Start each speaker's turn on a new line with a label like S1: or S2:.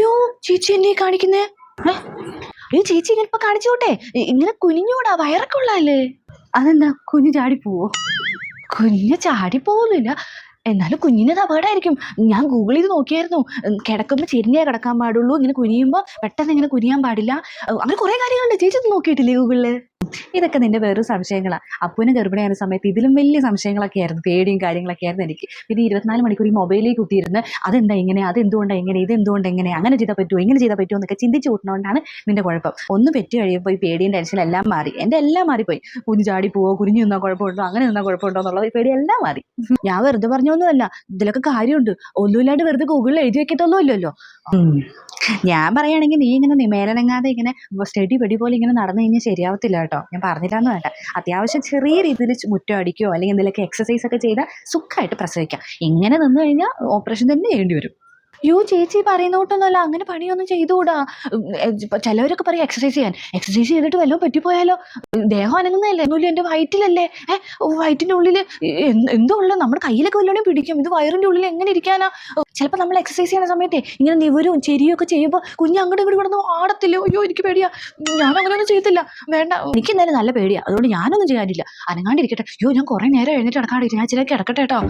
S1: അയ്യോ ചേച്ചി എന്നെ കാണിക്കുന്നേ. അയ്യോ ചേച്ചി ഇങ്ങനെ ഇപ്പൊ കാണിച്ചോട്ടെ. ഇങ്ങനെ കുനിഞ്ഞൂടാ, വയറൊക്കെ ഉള്ളല്ലേ.
S2: അതെന്താ കുഞ്ഞു ചാടി പോവോ?
S1: കുഞ്ഞ് ചാടി പോകുന്നില്ല, എന്നാലും കുഞ്ഞിനത് അപകടമായിരിക്കും. ഞാൻ ഗൂഗിൾ ചെയ്ത് നോക്കിയായിരുന്നു. കിടക്കുമ്പോൾ ചെരിഞ്ഞേ കിടക്കാൻ പാടുള്ളൂ, ഇങ്ങനെ കുനിയുമ്പോൾ പെട്ടെന്ന് ഇങ്ങനെ കുനിയാൻ പാടില്ല, അങ്ങനെ കുറെ കാര്യങ്ങളുണ്ട്. ചേച്ചി ഇത് നോക്കിയിട്ടില്ലേ ഗൂഗിളില്?
S2: ഇതൊക്കെ നിന്റെ വേറൊരു സംശയങ്ങളാ. അപ്പൂനെ ഗർഭിണിയായ സമയത്ത് ഇതിലും വലിയ സംശയങ്ങളൊക്കെ ആയിരുന്നു, പേടിയും കാര്യങ്ങളൊക്കെ ആയിരുന്നു എനിക്ക്. പിന്നെ 24 മണിക്കൂർ ഈ മൊബൈലിലേക്ക് കുത്തിയിരുന്ന് അതെന്താ ഇങ്ങനെ, അതെന്തുകൊണ്ടാണ് ഇങ്ങനെ, ഇതെന്തുകൊണ്ട് എങ്ങനെ, അങ്ങനെ ചെയ്താൽ പറ്റുമോ, ഇങ്ങനെ ചെയ്താൽ പറ്റുമോ എന്നൊക്കെ ചിന്തിച്ച് കൂട്ടുന്നതുകൊണ്ടാണ് നിന്റെ കുഴപ്പം. ഒന്ന് പെറ്റ് കഴിയുമ്പോൾ ഈ പേടിയും ടെൻഷനും എല്ലാം മാറി. എൻ്റെ എല്ലാം മാറിപ്പോയി. കുഞ്ഞു ചാടി പോവോ, കുഞ്ഞു നിന്നാൽ കുഴപ്പമുണ്ടോ, അങ്ങനെ നിന്നാൽ കുഴപ്പമുണ്ടോ എന്നുള്ളത് പേടി എല്ലാം മാറി.
S1: ഞാൻ വെറുതെ പറഞ്ഞൊന്നുമല്ല, ഇതിലൊക്കെ കാര്യമുണ്ട്. ഒന്നുമില്ലാണ്ട് വെറുതെ ഗൂഗിളിൽ എഴുതി വെക്കത്തൊന്നുമില്ലല്ലോ.
S2: ഞാൻ പറയുകയാണെങ്കിൽ നീ ഇങ്ങനെ മേലനങ്ങാതെ ഇങ്ങനെ സ്റ്റഡി വെടി പോലെ ഇങ്ങനെ നടന്നു കഴിഞ്ഞാൽ ശരിയാവത്തില്ല കേട്ടോ. ഞാൻ പറഞ്ഞില്ലാന്ന് വേണ്ട. അത്യാവശ്യം ചെറിയ രീതിയിൽ മുറ്റം അടിക്കുകയോ അല്ലെങ്കിൽ എന്തെങ്കിലുമൊക്കെ എക്സസൈസ് ഒക്കെ ചെയ്താൽ സുഖമായിട്ട് പ്രസവിക്കാം. ഇങ്ങനെ നിന്ന് കഴിഞ്ഞാൽ ഓപ്പറേഷൻ തന്നെ ചെയ്യേണ്ടി വരും.
S1: യോ ചേച്ചി പറയുന്ന കൂട്ടൊന്നുമല്ല, അങ്ങനെ പണിയൊന്നും ചെയ്തുകൂടാ. ചിലവരൊക്കെ പറയും എക്സസൈസ് ചെയ്യാൻ. എക്സസൈസ് ചെയ്തിട്ട് വല്ലതും പറ്റിപ്പോയാലോ? ദേഹം അനങ്ങുന്നതല്ലേ, ഒന്നുമില്ല എൻ്റെ വയറ്റിലല്ലേ. വയറ്റിൻ്റെ ഉള്ളിൽ എന്തോ ഉള്ളത്, നമ്മുടെ കയ്യിലൊക്കെ വല്ലതും പിടിക്കും. ഇത് വയറിൻ്റെ ഉള്ളിൽ എങ്ങനെ ഇരിക്കാനാ? ചിലപ്പോൾ നമ്മൾ എക്സസൈസ് ചെയ്യുന്ന സമയത്തെ ഇങ്ങനെ നിവരും ചെരിയും ഒക്കെ ചെയ്യുമ്പോൾ കുഞ്ഞ് അങ്ങോട്ട് ഇങ്ങോട്ട് കിടന്ന് ആടത്തില്ലോ. അയ്യോ എനിക്ക് പേടിയാ, ഞാൻ അങ്ങനെയൊന്നും ചെയ്യത്തില്ല. വേണ്ട, എനിക്ക് എന്തായാലും നല്ല പേടിയാ, അതുകൊണ്ട് ഞാനൊന്നും ചെയ്യാനില്ല. അനങ്ങാണ്ടിരിക്കട്ടെ. അയ്യോ ഞാൻ കുറേ നേരം എഴുന്നേറ്റ് കിടക്കാണ്ടിരിക്കും. ഞാൻ ചിലക്ക് കിടക്കട്ടെ കേട്ടോ.